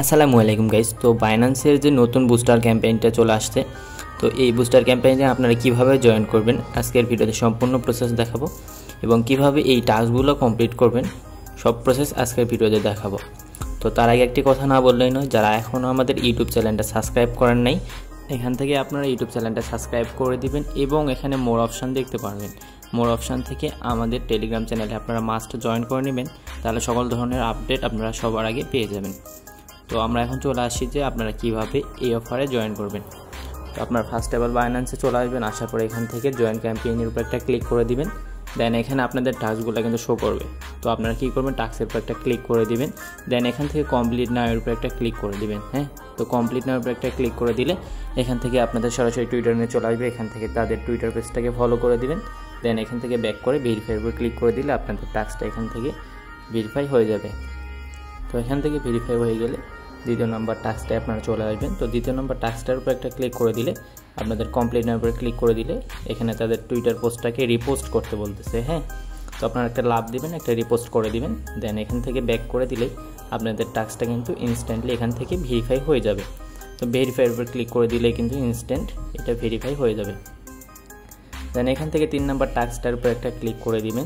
আসসালামু আলাইকুম গাইস। তো বাইন্যান্সের যে নতুন বুস্টার ক্যাম্পেইনটা চলে আসছে, তো এই বুস্টার ক্যাম্পেইনে আপনারা কিভাবে জয়েন করবেন আজকের ভিডিওতে সম্পূর্ণ প্রসেস দেখাবো এবং কিভাবে এই টাস্কগুলো কমপ্লিট করবেন সব প্রসেস আজকের ভিডিওতে দেখাবো। তো তার আগে একটি কথা না বললেই নয়, যারা এখনও আমাদের ইউটিউব চ্যানেলটা সাবস্ক্রাইব করেন নাই, এখান থেকে আপনারা ইউটিউব চ্যানেলটা সাবস্ক্রাইব করে দিবেন এবং এখানে মোর অপশান দেখতে পারবেন। মোর অপশান থেকে আমাদের টেলিগ্রাম চ্যানেলে আপনারা মাস্ট জয়েন করে নেবেন, তাহলে সকল ধরনের আপডেট আপনারা সবার আগে পেয়ে যাবেন। তো আমরা এখন চলে আসি যে আপনারা কিভাবে এই অফারে জয়েন করবেন। তো আপনার ফার্স্ট অফ অল বাইন্যান্সে চলে আসবেন, আসার পরে এখান থেকে জয়েন ক্যাম্পেইনের উপর একটা ক্লিক করে দিবেন। দেন এখানে আপনাদের টাস্কগুলো কিন্তু শো করবে। তো আপনারা কী করবেন, টাস্কের উপর একটা ক্লিক করে দিবেন। দেন এখান থেকে কমপ্লিট নাও এর উপর একটা ক্লিক করে দিবেন। তো কমপ্লিট নাও এর উপর একটা ক্লিক করে দিলে এখান থেকে আপনাদের সরাসরি টুইটার নিয়ে চলে আসবে। এখান থেকে তাদের টুইটার পেজটাকে ফলো করে দিবেন। দেন এখান থেকে ব্যাক করে ভেরিফাইয়ের উপর ক্লিক করে দিলে আপনাদের টাস্কটা এখান থেকে ভেরিফাই হয়ে যাবে। তো এখান থেকে ভেরিফাই হয়ে গেলে দ্বিতীয় নম্বর টাস্কটায় আপনারা চলে আসবেন। তো দ্বিতীয় নম্বর টাস্কটার উপর একটা ক্লিক করে দিলে আপনাদের কমপ্লিট নাও উপরে ক্লিক করে দিলে এখানে তাদের টুইটার পোস্টটাকে রিপোস্ট করতে বলতেছে। তো আপনারা একটা লাভ দিবেন, একটা রিপোস্ট করে দিবেন। দেন এখান থেকে ব্যাক করে দিলে আপনাদের টাস্কটা কিন্তু ইনস্ট্যান্টলি এখান থেকে ভেরিফাই হয়ে যাবে। তো ভেরিফাইয়ের উপর ক্লিক করে দিলে কিন্তু ইনস্ট্যান্ট এটা ভেরিফাই হয়ে যাবে। দেন এখান থেকে 3 নম্বর টাস্কটার উপর একটা ক্লিক করে দিবেন।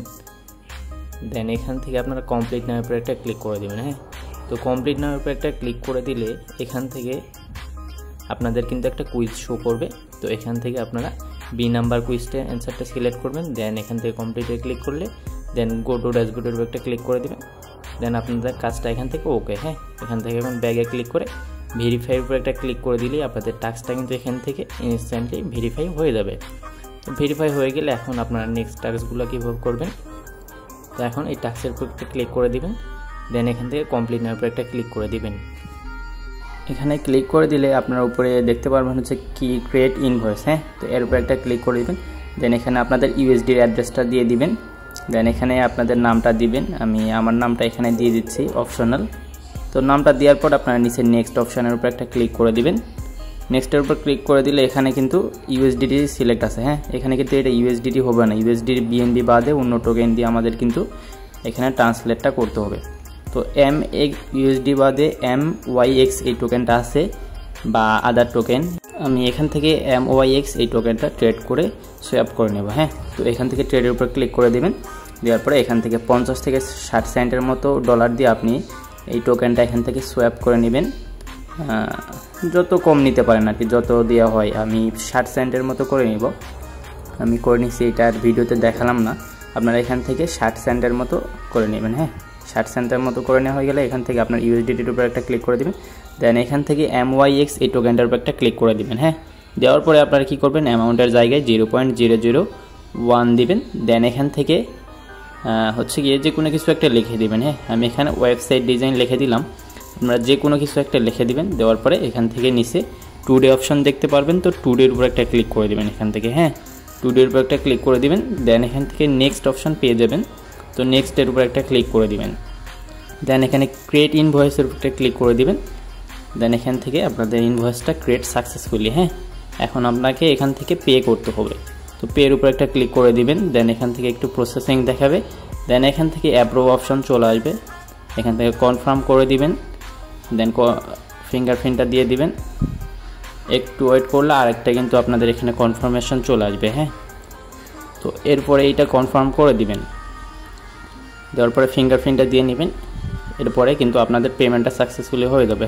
দেন এখান থেকে আপনারা কমপ্লিট নাও উপর একটা ক্লিক করে দিবেন। তো কমপ্লিট নাও উপর একটা ক্লিক করে দিলে এখান থেকে আপনাদের কিন্তু একটা কুইজ শো করবে। তো এখান থেকে আপনারা বি নাম্বার কুইজটা অ্যান্সারটা সিলেক্ট করবেন। দেন এখান থেকে কমপ্লিটে ক্লিক করলে দেন গো টু ড্যাশবোর্ডের উপর একটা ক্লিক করে দেবেন। দেন আপনাদের কাজটা এখান থেকে ওকে। এখান থেকে এখন ব্যাগে ক্লিক করে ভেরিফাইয়ের উপর একটা ক্লিক করে দিলেই আপনাদের টাস্কটা কিন্তু এখান থেকে ইনস্ট্যান্টলি ভেরিফাই হয়ে যাবে। তো ভেরিফাই হয়ে গেলে এখন আপনারা নেক্সট টাস্কগুলো কীভাবে করবেন, তো এখন এই টাস্কের উপর একটা ক্লিক করে দিবেন। দেন এখান থেকে কমপ্লিট নাও উপর একটা ক্লিক করে দিবেন। এখানে ক্লিক করে দিলে আপনার উপরে দেখতে পারবেন হচ্ছে কি ক্রিয়েট ইনভয়েস। তো এর উপর একটা ক্লিক করে দিবেন। দেন এখানে আপনাদের ইউএসডির অ্যাড্রেসটা দিয়ে দিবেন। দেন এখানে আপনাদের নামটা দিবেন। আমি আমার নামটা এখানে দিয়ে দিচ্ছি, অপশনাল। তো নামটা দেওয়ার পর আপনারা নিচে নেক্সট অপশানের উপর একটা ক্লিক করে দিবেন। নেক্সটের উপর ক্লিক করে দিলে এখানে কিন্তু ইউএসডিটি সিলেক্ট আছে। এখানে কিন্তু এটা ইউএসডিটি হবে না, ইউএসডির বিএনবি বাদে অন্য টোকেন দিয়ে আমাদের কিন্তু এখানে ট্রান্সলেটটা করতে হবে। তো MXUSD বাদে MYX এই টোকেনটা আছে বা আদার টোকেন, আমি এখান থেকে MYX এই টোকেনটা ট্রেড করে সোয়াপ করে নেব। তো এখান থেকে ট্রেডের উপর ক্লিক করে দেবেন। দেওয়ার পরে এখান থেকে 50 থেকে 60 সেন্টের মতো ডলার দিয়ে আপনি এই টোকেনটা এখান থেকে সোয়াপ করে নেবেন। যত কম নিতে পারেন আর কি, যত দেওয়া হয়। আমি 60 সেন্টের মতো করে নিব, আমি করে নিচ্ছি। এটা আর ভিডিওতে দেখালাম না, আপনারা এখান থেকে 60 সেন্টের মতো করে নেবেন। 60 সেন্টের মতো করে নেওয়া হয়ে গেলে এখান থেকে আপনার ইউএসডিটির উপর একটা ক্লিক করে দেবেন। দেন এখান থেকে MYX এই টোকেনটার উপর একটা ক্লিক করে দেবেন। দেওয়ার পরে আপনারা কী করবেন, অ্যামাউন্টের জায়গায় 0.001 দিবেন। দেন এখান থেকে হচ্ছে গিয়ে যে কোনো কিছু একটা লিখে দিবেন। আমি এখানে ওয়েবসাইট ডিজাইন লিখে দিলাম, আপনারা যে কোনো কিছু একটা লিখে দিবেন। দেওয়ার পরে এখান থেকে নিচে টুডে অপশন দেখতে পারবেন, তো টুডের উপর একটা ক্লিক করে দেবেন এখান থেকে। টুডের উপর একটা ক্লিক করে দিবেন। দেন এখান থেকে নেক্সট অপশন পেয়ে যাবেন, তো নেক্সটের উপর একটা ক্লিক করে দিবেন। দেন এখানে ক্রিয়েট ইনভয়েসের উপর একটা ক্লিক করে দিবেন। দেন এখান থেকে আপনাদের ইনভয়েসটা ক্রিয়েট সাকসেসফুলি। এখন আপনাকে এখান থেকে পে করতে হবে, তো পের উপর একটা ক্লিক করে দিবেন। দেন এখান থেকে একটু প্রসেসিং দেখাবে। দেন এখান থেকে অ্যাপ্রুভ অপশন চলে আসবে, এখান থেকে কনফার্ম করে দিবেন। দেন ফিঙ্গারপ্রিন্টটা দিয়ে দিবেন। একটু ওয়েট করলে আরেকটা কিন্তু আপনাদের এখানে কনফার্মেশন চলে আসবে। তো এরপরে এইটা কনফার্ম করে দিবেন। দেওয়ার পরে ফিঙ্গারপ্রিন্টটা দিয়ে নেবেন। এরপরে কিন্তু আপনাদের পেমেন্টটা সাকসেসফুলি হয়ে যাবে।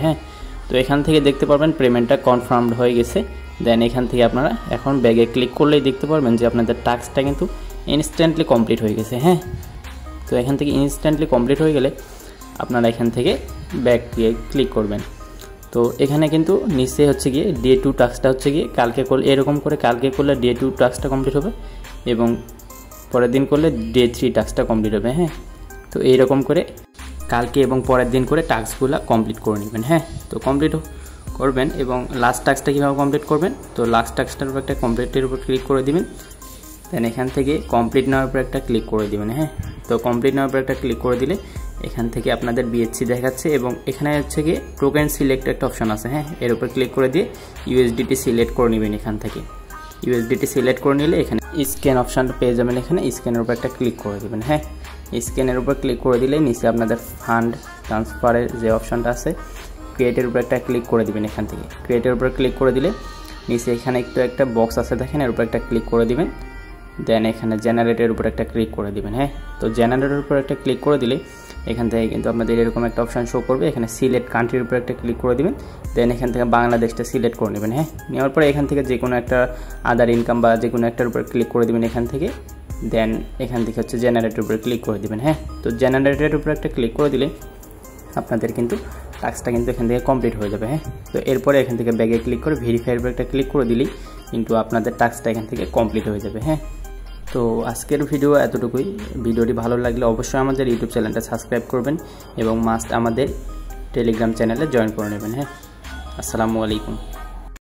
তো এখান থেকে দেখতে পারবেন পেমেন্টটা কনফার্মড হয়ে গেছে। দেন এখান থেকে আপনারা এখন ব্যাগে ক্লিক করলেই দেখতে পারবেন যে আপনাদের টাস্কটা কিন্তু ইনস্ট্যান্টলি কমপ্লিট হয়ে গেছে। তো এখান থেকে ইনস্ট্যান্টলি কমপ্লিট হয়ে গেলে আপনারা এখান থেকে ব্যাক ক্লিক করবেন। তো এখানে কিন্তু নিচে হচ্ছে গিয়ে ডে 2 টাস্কটা হচ্ছে গিয়ে কালকে করলে, এরকম করে কালকে করলে ডে 2 টাস্কটা কমপ্লিট হবে এবং পরের দিন করলে ডে 3 টাস্কটা কমপ্লিট হবে। তো এইরকম করে কালকে এবং পরের দিন করে টাস্কগুলো কমপ্লিট করে নেবেন। তো কমপ্লিট করবেন এবং লাস্ট টাস্কটা কীভাবে কমপ্লিট করবেন, তো লাস্ট টাস্কটার উপর একটা কমপ্লিটের উপর ক্লিক করে দিবেন। দেন এখান থেকে কমপ্লিট নেওয়ার উপর একটা ক্লিক করে দিবেন। তো কমপ্লিট নেওয়ার উপর একটা ক্লিক করে দিলে এখান থেকে আপনাদের BHC দেখাচ্ছে এবং এখানে হচ্ছে গিয়ে টোকেন সিলেক্ট একটা অপশন আছে। এর উপর ক্লিক করে দিয়ে USDT সিলেক্ট করে নেবেন। এখান থেকে USDT সিলেক্ট করে নিলে এখানে স্ক্যান অপশানটা পেয়ে যাবেন। এখানে স্ক্যানের উপর একটা ক্লিক করে দেবেন। স্ক্যানের উপর ক্লিক করে দিলে নিচে আপনাদের ফান্ড ট্রান্সফারের যে অপশানটা আছে ক্রিয়েটের উপর একটা ক্লিক করে দিবেন। এখান থেকে ক্রিয়েটের উপর ক্লিক করে দিলে নিচে এখানে একটা বক্স আছে দেখেন, এর উপর একটা ক্লিক করে দিবেন। দেন এখানে জেনারেটের উপর একটা ক্লিক করে দিবেন। হ্যাঁ, তো জেনারেটের উপর একটা ক্লিক করে দিলে এখান থেকে কিন্তু আপনাদের এরকম একটা অপশান শো করবে। এখানে সিলেক্ট কান্ট্রির উপর একটা ক্লিক করে দিবেন। দেন এখান থেকে বাংলাদেশটা সিলেক্ট করে নেবেন। হ্যাঁ, নেওয়ার পরে এখান থেকে যে কোনো একটা আদার ইনকাম বা যে কোনো একটার উপর ক্লিক করে দিবেন এখান থেকে। দেন এখান থেকে হচ্ছে জেনারেটের উপর ক্লিক করে দিবেন। হ্যাঁ, তো জেনারেটের উপর একটা ক্লিক করে দিলে আপনাদের কিন্তু টাস্কটা কিন্তু এখান থেকে কমপ্লিট হয়ে যাবে। হ্যাঁ, তো এরপরে এখান থেকে ব্যাগে ক্লিক করে ভেরিফাইয়ের উপর একটা ক্লিক করে দিলেই কিন্তু আপনাদের টাস্কটা এখান থেকে কমপ্লিট হয়ে যাবে। হ্যাঁ, তো আজকের ভিডিও এতটুকুই। ভিডিওটি ভালো লাগলে অবশ্যই আমাদের ইউটিউব চ্যানেলটা সাবস্ক্রাইব করবেন এবং মাস্ট আমাদের টেলিগ্রাম চ্যানেলে জয়েন করে নেবেন। হ্যাঁ, আসসালামু আলাইকুম।